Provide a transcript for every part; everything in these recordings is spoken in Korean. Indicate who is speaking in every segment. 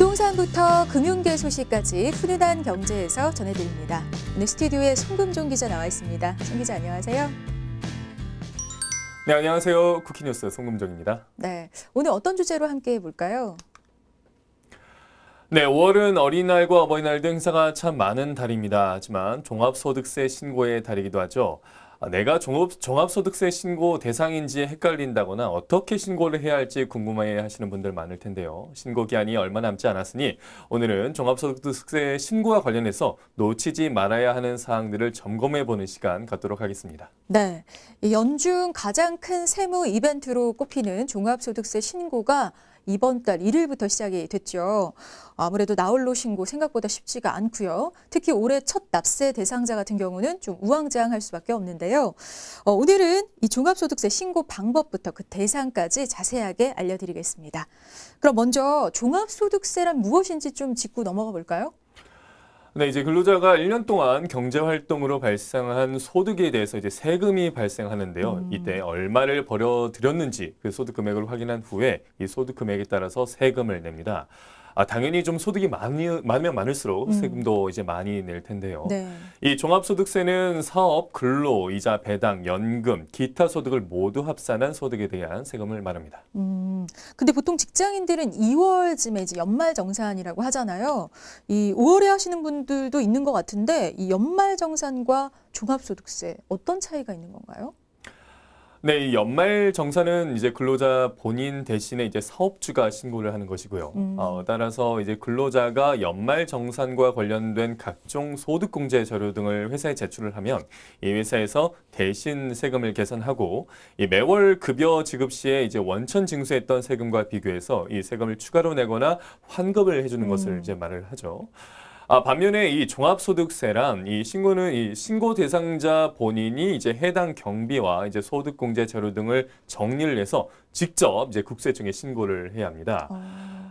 Speaker 1: 부동산부터 금융계 소식까지 훈훈한 경제에서 전해드립니다. 오늘 스튜디오에 송금종 기자 나와 있습니다. 송 기자 안녕하세요.
Speaker 2: 네, 안녕하세요. 쿠키뉴스 송금종입니다.
Speaker 1: 네, 오늘 어떤 주제로 함께 해볼까요?
Speaker 2: 네, 5월은 어린이날과 어버이날 등 행사가 참 많은 달입니다. 하지만 종합소득세 신고의 달이기도 하죠. 내가 종합소득세 신고 대상인지 헷갈린다거나 어떻게 신고를 해야 할지 궁금해 하시는 분들 많을 텐데요. 신고 기한이 얼마 남지 않았으니 오늘은 종합소득세 신고와 관련해서 놓치지 말아야 하는 사항들을 점검해보는 시간 갖도록 하겠습니다.
Speaker 1: 네, 연중 가장 큰 세무 이벤트로 꼽히는 종합소득세 신고가 이번 달 1일부터 시작이 됐죠. 아무래도 나홀로 신고 생각보다 쉽지가 않고요. 특히 올해 첫 납세 대상자 같은 경우는 좀 우왕좌왕할 수밖에 없는데요. 오늘은 이 종합소득세 신고 방법부터 그 대상까지 자세하게 알려드리겠습니다. 그럼 먼저 종합소득세란 무엇인지 좀 짚고 넘어가 볼까요?
Speaker 2: 네, 이제 근로자가 1년 동안 경제활동으로 발생한 소득에 대해서 이제 세금이 발생하는데요. 이때 얼마를 벌어들였는지 그 소득 금액을 확인한 후에 이 소득 금액에 따라서 세금을 냅니다. 당연히 좀 소득이 많으면 많을수록 세금도 이제 많이 낼 텐데요.
Speaker 1: 네.
Speaker 2: 이 종합소득세는 사업, 근로, 이자, 배당, 연금, 기타 소득을 모두 합산한 소득에 대한 세금을 말합니다.
Speaker 1: 근데 보통 직장인들은 2월쯤에 이제 연말정산이라고 하잖아요. 이 5월에 하시는 분들도 있는 것 같은데 이 연말정산과 종합소득세 어떤 차이가 있는 건가요?
Speaker 2: 네, 이 연말정산은 이제 근로자 본인 대신에 이제 사업주가 신고를 하는 것이고요. 따라서 이제 근로자가 연말정산과 관련된 각종 소득공제 자료 등을 회사에 제출을 하면 이 회사에서 대신 세금을 계산하고 이 매월 급여 지급 시에 이제 원천 징수했던 세금과 비교해서 이 세금을 추가로 내거나 환급을 해주는 것을 이제 말을 하죠. 반면에 이 종합소득세란 이 신고는 이 신고 대상자 본인이 이제 해당 경비와 이제 소득공제 자료 등을 정리를 해서 직접 이제 국세청에 신고를 해야 합니다.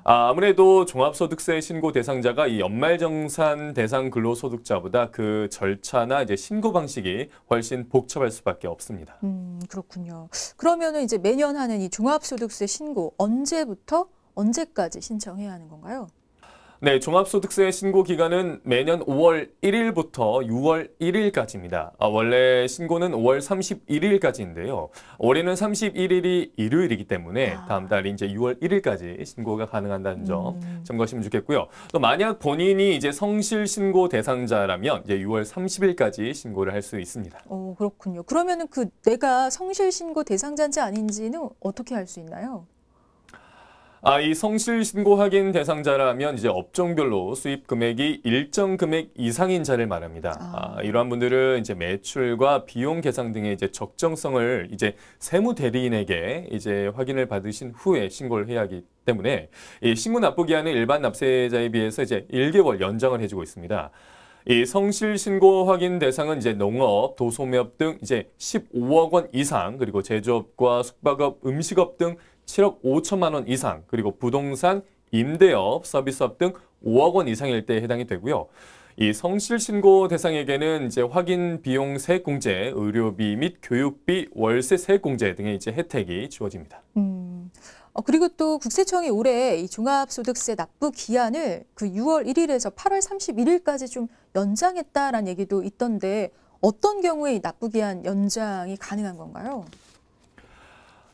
Speaker 2: 아무래도 종합소득세 신고 대상자가 이 연말정산 대상 근로소득자보다 그 절차나 이제 신고 방식이 훨씬 복잡할 수밖에 없습니다.
Speaker 1: 그렇군요. 그러면은 이제 매년 하는 이 종합소득세 신고 언제부터 언제까지 신청해야 하는 건가요?
Speaker 2: 네, 종합소득세 신고 기간은 매년 5월 1일부터 6월 1일까지입니다. 원래 신고는 5월 31일까지인데요. 올해는 31일이 일요일이기 때문에 다음 달 이제 6월 1일까지 신고가 가능하다는 점 참고하시면 좋겠고요. 또 만약 본인이 이제 성실 신고 대상자라면 이제 6월 30일까지 신고를 할 수 있습니다.
Speaker 1: 그렇군요. 그러면은 그 내가 성실 신고 대상자인지 아닌지는 어떻게 알 수 있나요?
Speaker 2: 이 성실 신고 확인 대상자라면 이제 업종별로 수입 금액이 일정 금액 이상인 자를 말합니다. 이러한 분들은 이제 매출과 비용 계산 등의 이제 적정성을 이제 세무 대리인에게 이제 확인을 받으신 후에 신고를 해야 하기 때문에 이 신고 납부 기한은 일반 납세자에 비해서 이제 1개월 연장을 해주고 있습니다. 이 성실 신고 확인 대상은 이제 농업, 도소매업 등 이제 15억 원 이상, 그리고 제조업과 숙박업, 음식업 등 7억 5천만 원 이상, 그리고 부동산, 임대업, 서비스업 등 5억 원 이상일 때 해당이 되고요. 이 성실 신고 대상에게는 이제 확인 비용 세액 공제, 의료비 및 교육비, 월세 세액 공제 등의 이제 혜택이 주어집니다.
Speaker 1: 그리고 또 국세청이 올해 이 종합소득세 납부 기한을 그 6월 1일에서 8월 31일까지 좀 연장했다라는 얘기도 있던데 어떤 경우에 이 납부 기한 연장이 가능한 건가요?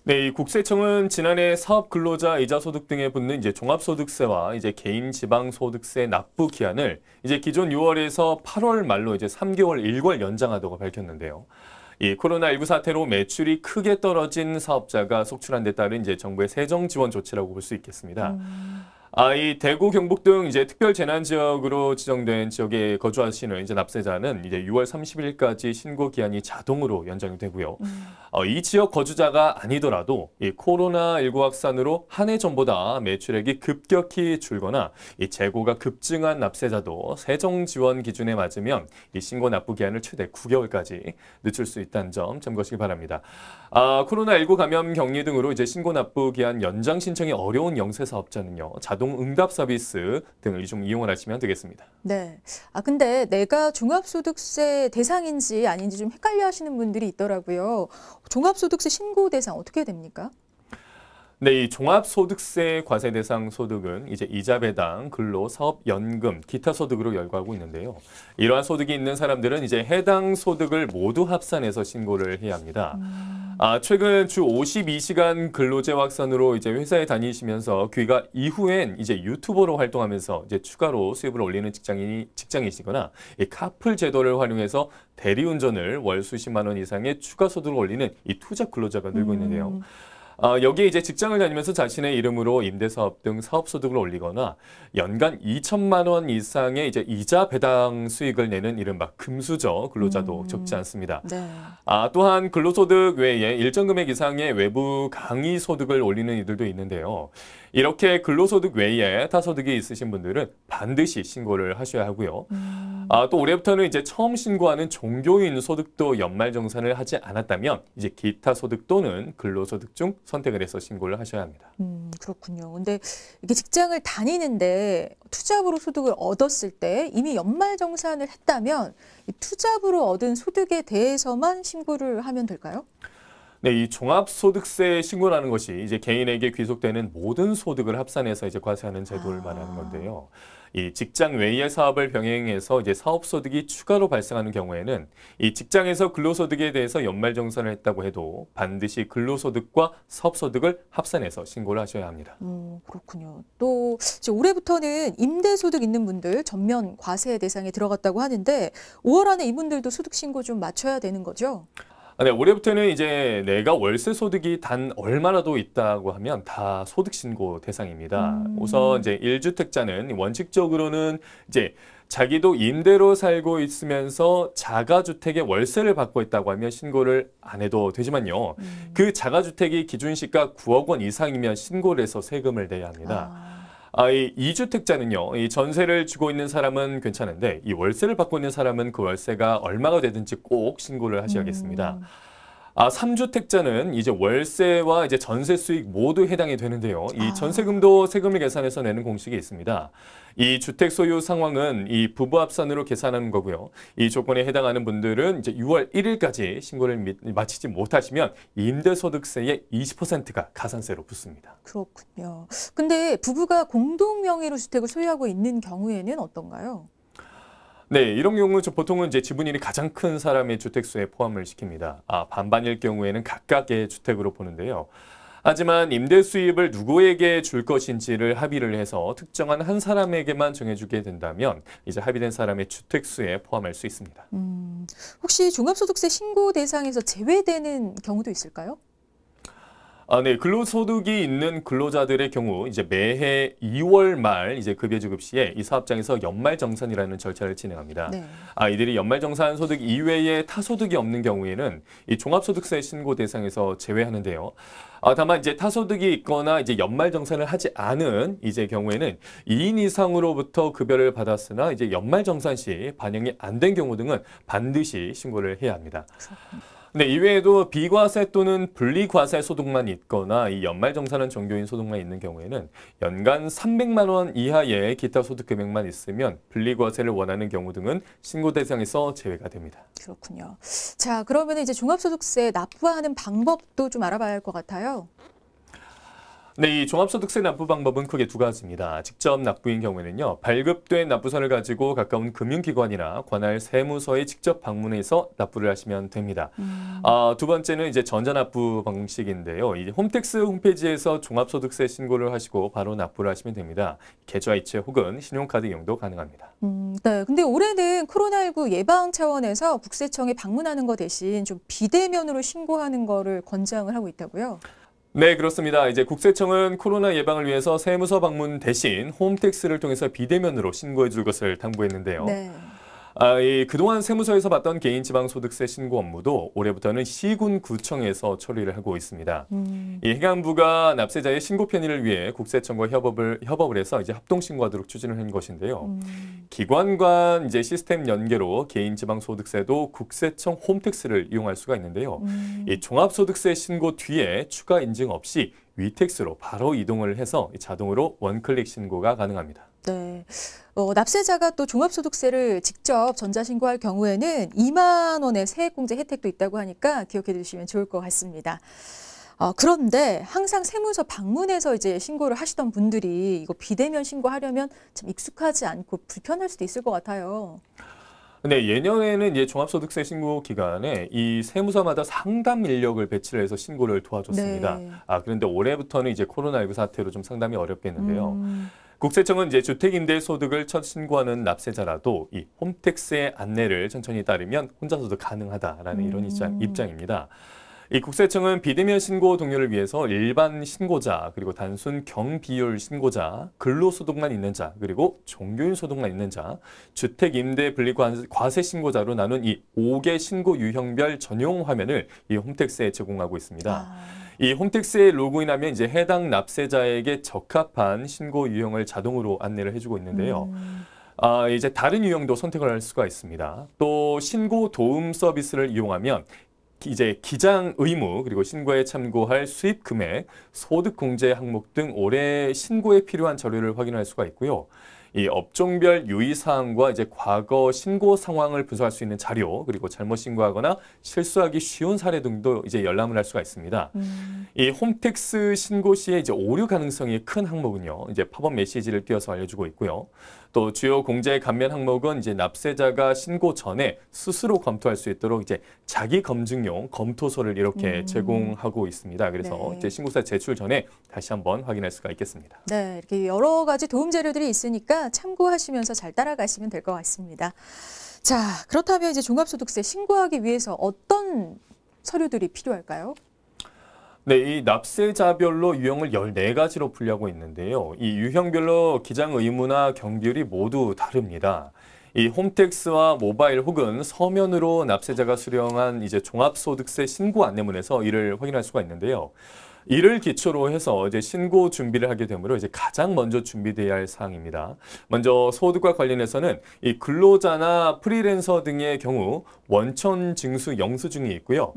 Speaker 2: 네, 이 국세청은 지난해 사업 근로자 이자 소득 등에 붙는 이제 종합소득세와 이제 개인 지방소득세 납부 기한을 이제 기존 6월에서 8월 말로 이제 3개월 일괄 연장하다고 밝혔는데요. 이 코로나19 사태로 매출이 크게 떨어진 사업자가 속출한 데 따른 이제 정부의 세정 지원 조치라고 볼 수 있겠습니다. 이 대구, 경북 등 이제 특별 재난 지역으로 지정된 지역에 거주하시는 이제 납세자는 이제 6월 30일까지 신고 기한이 자동으로 연장이 되고요. 이 지역 거주자가 아니더라도 이 코로나19 확산으로 한 해 전보다 매출액이 급격히 줄거나 이 재고가 급증한 납세자도 세정 지원 기준에 맞으면 이 신고 납부 기한을 최대 9개월까지 늦출 수 있다는 점 참고하시기 바랍니다. 코로나19 감염 격리 등으로 이제 신고 납부 기한 연장 신청이 어려운 영세 사업자는요, 자동 응답 서비스 등을 좀 이용을 하시면 되겠습니다.
Speaker 1: 네. 근데 내가 종합소득세 대상인지 아닌지 좀 헷갈려 하시는 분들이 있더라고요. 종합소득세 신고 대상 어떻게 됩니까?
Speaker 2: 네, 이 종합소득세 과세 대상 소득은 이제 이자 배당, 근로, 사업 연금, 기타 소득으로 열거하고 있는데요. 이러한 소득이 있는 사람들은 이제 해당 소득을 모두 합산해서 신고를 해야 합니다. 최근 주 52시간 근로제 확산으로 이제 회사에 다니시면서 귀가 이후엔 이제 유튜버로 활동하면서 이제 추가로 수입을 올리는 직장이시거나 이 카풀 제도를 활용해서 대리운전을 월 수십만 원 이상의 추가 소득을 올리는 이 투잡 근로자가 늘고 있는데요. 여기에 이제 직장을 다니면서 자신의 이름으로 임대사업 등 사업소득을 올리거나 연간 2천만 원 이상의 이제 이자 배당 수익을 내는 이른바 금수저 근로자도 적지 않습니다.
Speaker 1: 네.
Speaker 2: 또한 근로소득 외에 일정 금액 이상의 외부 강의 소득을 올리는 이들도 있는데요. 이렇게 근로소득 외에 타소득이 있으신 분들은 반드시 신고를 하셔야 하고요. 또 올해부터는 이제 처음 신고하는 종교인 소득도 연말정산을 하지 않았다면 이제 기타 소득 또는 근로소득 중 선택을 해서 신고를 하셔야 합니다.
Speaker 1: 그렇군요. 근데 이게 직장을 다니는데 투잡으로 소득을 얻었을 때 이미 연말정산을 했다면 이 투잡으로 얻은 소득에 대해서만 신고를 하면 될까요?
Speaker 2: 네, 이 종합소득세 신고라는 것이 이제 개인에게 귀속되는 모든 소득을 합산해서 이제 과세하는 제도를 말하는 건데요. 이 직장 외의 사업을 병행해서 이제 사업소득이 추가로 발생하는 경우에는 이 직장에서 근로소득에 대해서 연말정산을 했다고 해도 반드시 근로소득과 사업소득을 합산해서 신고를 하셔야 합니다.
Speaker 1: 그렇군요. 또 이제 올해부터는 임대소득 있는 분들 전면 과세 대상에 들어갔다고 하는데 5월 안에 이분들도 소득 신고 좀 맞춰야 되는 거죠?
Speaker 2: 네, 올해부터는 이제 내가 월세 소득이 단 얼마라도 있다고 하면 다 소득 신고 대상입니다. 우선 이제 1주택자는 원칙적으로는 이제 자기도 임대로 살고 있으면서 자가주택의 월세를 받고 있다고 하면 신고를 안 해도 되지만요. 그 자가주택이 기준시가 9억 원 이상이면 신고를 해서 세금을 내야 합니다. 이 2주택자는요, 이 전세를 주고 있는 사람은 괜찮은데, 이 월세를 받고 있는 사람은 그 월세가 얼마가 되든지 꼭 신고를 하셔야겠습니다. 3주택자는 이제 월세와 이제 전세 수익 모두 해당이 되는데요. 이 전세금도 세금을 계산해서 내는 공식이 있습니다. 이 주택 소유 상황은 이 부부 합산으로 계산하는 거고요. 이 조건에 해당하는 분들은 이제 6월 1일까지 신고를 마치지 못하시면 임대소득세의 20%가 가산세로 붙습니다.
Speaker 1: 그렇군요. 근데 부부가 공동 명의로 주택을 소유하고 있는 경우에는 어떤가요?
Speaker 2: 네, 이런 경우는 보통은 이제 지분율이 가장 큰 사람의 주택수에 포함을 시킵니다. 반반일 경우에는 각각의 주택으로 보는데요. 하지만 임대 수입을 누구에게 줄 것인지를 합의를 해서 특정한 한 사람에게만 정해주게 된다면 이제 합의된 사람의 주택수에 포함할 수 있습니다.
Speaker 1: 혹시 종합소득세 신고 대상에서 제외되는 경우도 있을까요?
Speaker 2: 네, 근로소득이 있는 근로자들의 경우 이제 매해 2월 말 이제 급여 지급 시에 이 사업장에서 연말정산이라는 절차를 진행합니다.
Speaker 1: 네.
Speaker 2: 이들이 연말정산 소득 이외에 타소득이 없는 경우에는 이 종합소득세 신고 대상에서 제외하는데요. 다만 이제 타소득이 있거나 이제 연말정산을 하지 않은 이제 경우에는 2인 이상으로부터 급여를 받았으나 이제 연말정산 시 반영이 안 된 경우 등은 반드시 신고를 해야 합니다. 네, 이외에도 비과세 또는 분리과세 소득만 있거나 이 연말정산은 종교인 소득만 있는 경우에는 연간 300만 원 이하의 기타 소득 금액만 있으면 분리과세를 원하는 경우 등은 신고 대상에서 제외가 됩니다.
Speaker 1: 그렇군요. 자, 그러면 이제 종합소득세 납부하는 방법도 좀 알아봐야 할 것 같아요.
Speaker 2: 네, 이 종합소득세 납부 방법은 크게 두 가지입니다. 직접 납부인 경우에는요, 발급된 납부서를 가지고 가까운 금융기관이나 관할 세무서에 직접 방문해서 납부를 하시면 됩니다. 두 번째는 이제 전자납부 방식인데요. 이 홈택스 홈페이지에서 종합소득세 신고를 하시고 바로 납부를 하시면 됩니다. 계좌이체 혹은 신용카드 이용도 가능합니다.
Speaker 1: 네. 근데 올해는 코로나19 예방 차원에서 국세청에 방문하는 거 대신 좀 비대면으로 신고하는 거를 권장을 하고 있다고요?
Speaker 2: 네, 그렇습니다. 이제 국세청은 코로나 예방을 위해서 세무서 방문 대신 홈택스를 통해서 비대면으로 신고해 줄 것을 당부했는데요.
Speaker 1: 네.
Speaker 2: 그동안 세무서에서 받던 개인지방소득세 신고 업무도 올해부터는 시군구청에서 처리를 하고 있습니다. 이 행안부가 납세자의 신고 편의를 위해 국세청과 협업을 해서 이제 합동 신고하도록 추진을 한 것인데요. 기관 간 이제 시스템 연계로 개인지방소득세도 국세청 홈택스를 이용할 수가 있는데요. 이 종합소득세 신고 뒤에 추가 인증 없이 위택스로 바로 이동을 해서 자동으로 원클릭 신고가 가능합니다.
Speaker 1: 네. 납세자가 또 종합소득세를 직접 전자신고할 경우에는 2만 원의 세액공제 혜택도 있다고 하니까 기억해 두시면 좋을 것 같습니다. 그런데 항상 세무서 방문해서 이제 신고를 하시던 분들이 이거 비대면 신고하려면 참 익숙하지 않고 불편할 수도 있을 것 같아요.
Speaker 2: 네, 예년에는 이제 종합소득세 신고 기간에 이 세무서마다 상담 인력을 배치를 해서 신고를 도와줬습니다.
Speaker 1: 네.
Speaker 2: 그런데 올해부터는 이제 코로나19 사태로 좀 상담이 어렵겠는데요.
Speaker 1: 음.
Speaker 2: 국세청은 이제 주택임대소득을 첫 신고하는 납세자라도 이 홈택스의 안내를 천천히 따르면 혼자서도 가능하다라는 이런 입장입니다. 이 국세청은 비대면 신고 동료를 위해서 일반 신고자, 그리고 단순 경비율 신고자, 근로소득만 있는 자, 그리고 종교인 소득만 있는 자, 주택임대 분리과세 신고자로 나눈 이 5개 신고 유형별 전용 화면을 이 홈택스에 제공하고 있습니다. 이 홈택스에 로그인하면 이제 해당 납세자에게 적합한 신고 유형을 자동으로 안내를 해주고 있는데요. 이제 다른 유형도 선택을 할 수가 있습니다. 또 신고 도움 서비스를 이용하면 이제 기장 의무, 그리고 신고에 참고할 수입 금액, 소득 공제 항목 등 올해 신고에 필요한 자료를 확인할 수가 있고요. 이 업종별 유의 사항과 이제 과거 신고 상황을 분석할 수 있는 자료, 그리고 잘못 신고하거나 실수하기 쉬운 사례 등도 이제 열람을 할 수가 있습니다. 이 홈택스 신고 시에 이제 오류 가능성이 큰 항목은요, 이제 팝업 메시지를 띄워서 알려주고 있고요. 또 주요 공제 감면 항목은 이제 납세자가 신고 전에 스스로 검토할 수 있도록 이제 자기 검증용 검토서를 이렇게 제공하고 있습니다. 그래서
Speaker 1: 네.
Speaker 2: 이제 신고서 제출 전에 다시 한번 확인할 수가 있겠습니다.
Speaker 1: 네, 이렇게 여러 가지 도움 자료들이 있으니까 참고하시면서 잘 따라가시면 될 것 같습니다. 자, 그렇다면 이제 종합소득세 신고하기 위해서 어떤 서류들이 필요할까요?
Speaker 2: 네, 이 납세자별로 유형을 14가지로 분류하고 있는데요. 이 유형별로 기장 의무나 경비율이 모두 다릅니다. 이 홈택스와 모바일 혹은 서면으로 납세자가 수령한 이제 종합소득세 신고 안내문에서 이를 확인할 수가 있는데요. 이를 기초로 해서 이제 신고 준비를 하게 되므로 이제 가장 먼저 준비돼야 할 사항입니다. 먼저 소득과 관련해서는 이 근로자나 프리랜서 등의 경우 원천 징수 영수증이 있고요.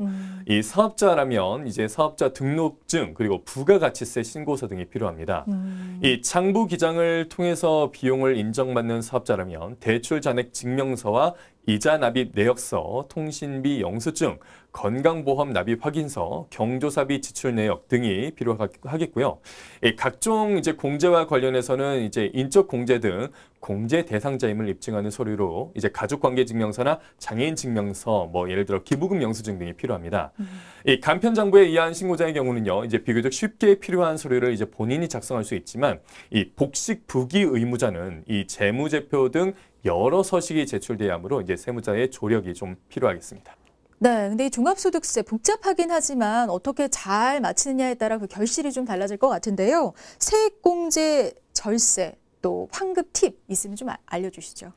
Speaker 2: 이 사업자라면 이제 사업자 등록증, 그리고 부가가치세 신고서 등이 필요합니다. 이 장부 기장을 통해서 비용을 인정받는 사업자라면 대출 잔액 증명서와 이자 납입 내역서, 통신비 영수증, 건강보험 납입 확인서, 경조사비 지출 내역 등이 필요하겠고요. 각종 이제 공제와 관련해서는 이제 인적 공제 등 공제 대상자임을 입증하는 서류로 이제 가족관계증명서나 장애인 증명서, 뭐 예를 들어 기부금 영수증 등이 필요합니다. 이 간편장부에 의한 신고자의 경우는요, 이제 비교적 쉽게 필요한 서류를 이제 본인이 작성할 수 있지만 이 복식 부기 의무자는 이 재무제표 등 여러 서식이 제출돼야 하므로 이제 세무자의 조력이 좀 필요하겠습니다.
Speaker 1: 네, 근데 이 종합소득세 복잡하긴 하지만 어떻게 잘 마치느냐에 따라 그 결실이 좀 달라질 것 같은데요. 세액공제, 절세, 또 환급 팁 있으면 좀 알려주시죠.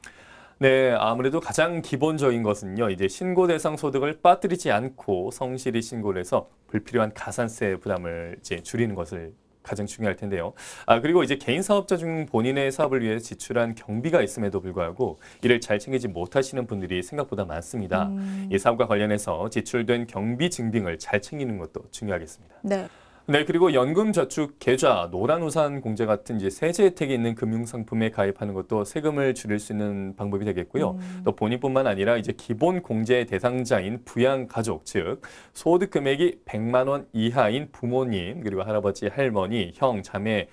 Speaker 2: 네, 아무래도 가장 기본적인 것은요, 이제 신고 대상 소득을 빠뜨리지 않고 성실히 신고를 해서 불필요한 가산세 부담을 이제 줄이는 것을 가장 중요할 텐데요. 그리고 이제 개인 사업자 중 본인의 사업을 위해 지출한 경비가 있음에도 불구하고 이를 잘 챙기지 못하시는 분들이 생각보다 많습니다. 이 사업과 관련해서 지출된 경비 증빙을 잘 챙기는 것도 중요하겠습니다.
Speaker 1: 네.
Speaker 2: 네, 그리고 연금저축 계좌, 노란우산 공제 같은 이제 세제 혜택이 있는 금융상품에 가입하는 것도 세금을 줄일 수 있는 방법이 되겠고요. 또 본인뿐만 아니라 이제 기본 공제 대상자인 부양가족, 즉 소득 금액이 100만 원 이하인 부모님, 그리고 할아버지, 할머니, 형, 자매,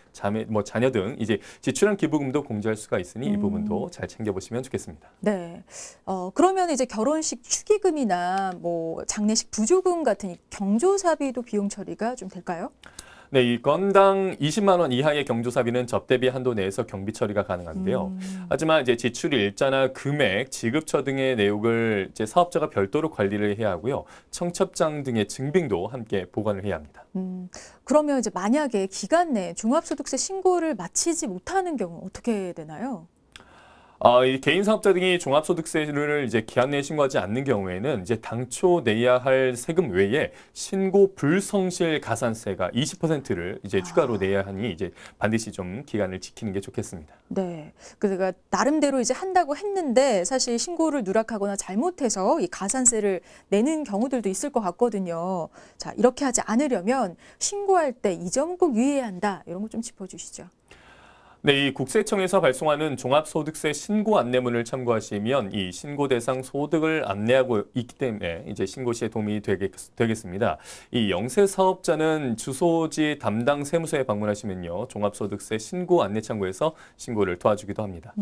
Speaker 2: 뭐 자녀 등 이제 지출한 기부금도 공제할 수가 있으니 이 부분도 잘 챙겨보시면 좋겠습니다.
Speaker 1: 네. 그러면 이제 결혼식 축의금이나 뭐 장례식 부조금 같은 이 경조사비도 비용 처리가 좀 될까요?
Speaker 2: 네, 이 건당 20만 원 이하의 경조사비는 접대비 한도 내에서 경비 처리가 가능한데요. 하지만 이제 지출 일자나 금액, 지급처 등의 내역을 이제 사업자가 별도로 관리를 해야 하고요. 청첩장 등의 증빙도 함께 보관을 해야 합니다.
Speaker 1: 그러면 이제 만약에 기간 내에 종합소득세 신고를 마치지 못하는 경우 어떻게 되나요?
Speaker 2: 이 개인 사업자 등이 종합소득세를 이제 기한 내에 신고하지 않는 경우에는 이제 당초 내야 할 세금 외에 신고 불성실 가산세가 20%를 이제 추가로 내야 하니 이제 반드시 좀 기간을 지키는 게 좋겠습니다.
Speaker 1: 네, 그러니까 나름대로 이제 한다고 했는데 사실 신고를 누락하거나 잘못해서 이 가산세를 내는 경우들도 있을 것 같거든요. 자, 이렇게 하지 않으려면 신고할 때 이 점 꼭 유의해야 한다. 이런 거 좀 짚어주시죠.
Speaker 2: 네, 이 국세청에서 발송하는 종합소득세 신고 안내문을 참고하시면 이 신고 대상 소득을 안내하고 있기 때문에 이제 신고 시에 도움이 되겠습니다. 이 영세 사업자는 주소지 담당 세무서에 방문하시면요, 종합소득세 신고 안내 창구에서 신고를 도와주기도 합니다.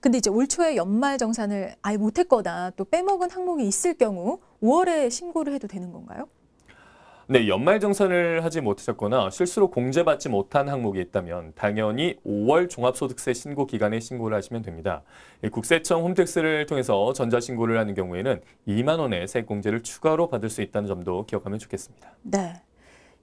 Speaker 1: 근데 이제 올 초에 연말 정산을 아예 못했거나 또 빼먹은 항목이 있을 경우 5월에 신고를 해도 되는 건가요?
Speaker 2: 네, 연말정산을 하지 못하셨거나 실수로 공제받지 못한 항목이 있다면 당연히 5월 종합소득세 신고 기간에 신고를 하시면 됩니다. 국세청 홈택스를 통해서 전자신고를 하는 경우에는 2만 원의 세액공제를 추가로 받을 수 있다는 점도 기억하면 좋겠습니다.
Speaker 1: 네.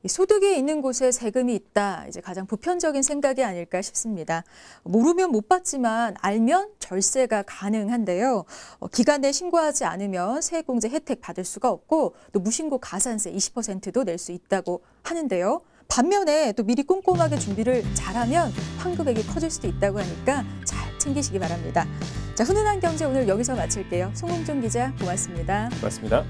Speaker 1: 이 소득이 있는 곳에 세금이 있다. 이제 가장 보편적인 생각이 아닐까 싶습니다. 모르면 못 받지만 알면 절세가 가능한데요. 기간 내 신고하지 않으면 세액공제 혜택 받을 수가 없고 또 무신고 가산세 20%도 낼 수 있다고 하는데요. 반면에 또 미리 꼼꼼하게 준비를 잘하면 환급액이 커질 수도 있다고 하니까 잘 챙기시기 바랍니다. 자, 훈훈한 경제 오늘 여기서 마칠게요. 송홍준 기자 고맙습니다.
Speaker 2: 고맙습니다.